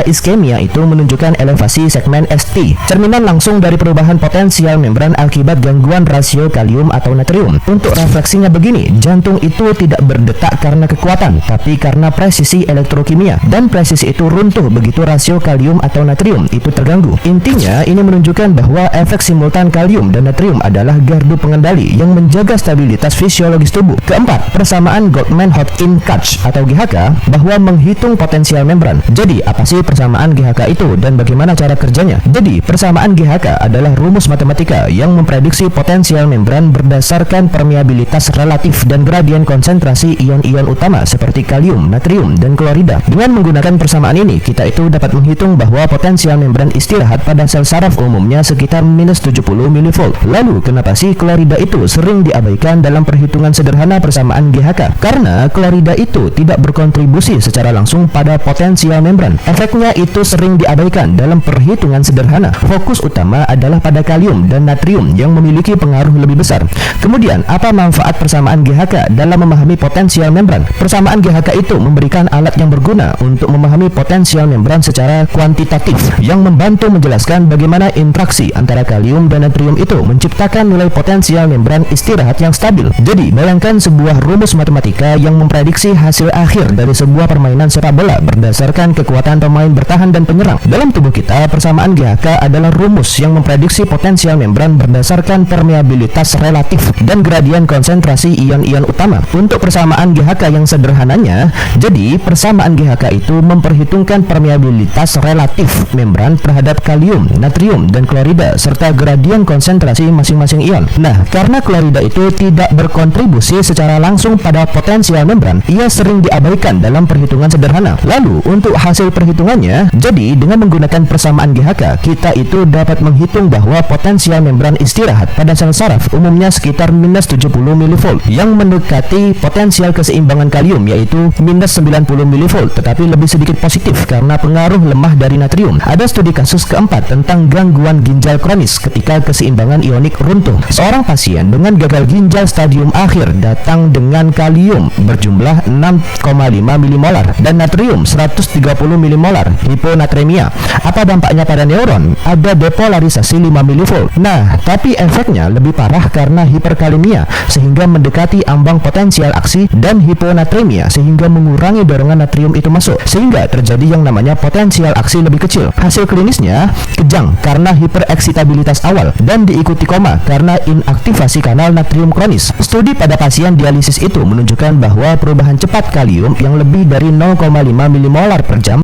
iskemia itu menunjukkan elevasi segmen ST, cerminan langsung dari perubahan potensial membran akibat gangguan rasio kalium atau natrium. Untuk refleksinya begini, jantung itu tidak berdetak karena kekuatan, tapi karena presisi elektrokimia, dan presisi itu runtuh begitu rasio kalium atau natrium itu terganggu. Intinya, ini menunjukkan bahwa efek simultan kalium dan natrium adalah gardu pengendali yang menjaga stabilitas fisiologis tubuh. Keempat, persamaan Goldman-Hodgkin-Katz atau GHK bahwa menghitung potensial membran. Jadi, apa sih persamaan GHK itu dan bagaimana cara kerjanya? Jadi, persamaan GHK adalah rumus matematika yang memprediksi potensial membran berdasarkan permeabilitas relatif dan gradien konsentrasi ion-ion utama seperti kalium, natrium, dan klorida. Dengan menggunakan persamaan ini, kita itu dapat menghitung bahwa potensial membran istirahat pada sel saraf umumnya sekitar minus 70 mV. Lalu, kenapa sih klorida itu sering diabaikan dalam perhitungan sederhana persamaan GHK? Karena klorida itu tidak berkontribusi secara langsung pada potensial membran. Efeknya itu sering diabaikan dalam perhitungan sederhana. Fokus utama adalah pada kalium dan natrium yang memiliki pengaruh lebih besar. Kemudian, apa manfaat persamaan GHK dalam memahami potensial membran? Persamaan GHK itu memberikan alat yang berguna untuk memahami potensial membran secara kuantitatif yang membantu menjelaskan bagaimana interaksi antara kalium dan natrium itu menciptakan nilai potensial membran istirahat yang stabil. Jadi, bayangkan sebuah rumus matematika yang memprediksi hasil akhir dari sebuah permainan sepak bola berdasarkan kekuatan pemain bertahan dan penyerang. Dalam tubuh kita, persamaan GHK adalah rumus yang memprediksi potensial membran berdasarkan permeabilitas relatif dan gradien konsentrasi ion-ion utama. Untuk persamaan GHK yang sederhananya, jadi persamaan GHK itu memperhitungkan permeabilitas relatif membran terhadap kalium, natrium, dan klorida serta gradien konsentrasi masing-masing ion. Nah, karena klorida itu tidak berkontribusi secara langsung pada potensial membran, ia sering diabaikan dalam perhitungan sederhana. Lalu, untuk hasil perhitungannya, jadi dengan menggunakan persamaan GHK, kita itu dapat menghitung bahwa potensial membran istirahat pada sel saraf umumnya sekitar minus 70 mV yang mendekati potensial keseimbangan kalium yaitu minus 90 mV, tetapi lebih sedikit positif karena pengaruh lemah dari natrium. Ada studi kasus keempat tentang gangguan ginjal kronis ketika keseimbangan ionik runtuh. Seorang pasien dengan gagal ginjal stadium akhir datang dengan kalium berjumlah 6,5 milimolar dan natrium 130 milimolar, hiponatremia. Apa dampaknya pada neuron? Ada depolarisasi 5 mV. Nah, tapi efeknya lebih parah karena hiperkalemia sehingga mendekati ambang potensial aksi dan hiponatremia sehingga mengurangi dorongan natrium itu masuk sehingga terjadi yang namanya potensial aksi lebih kecil. Hasil klinisnya kejang karena hipereksitabilitas awal dan diikuti koma karena inaktivasi kanal natrium kronis. Studi pada pasien dialisis itu menunjukkan bahwa perubahan cepat kalium yang lebih dari 0,5 milimolar per jam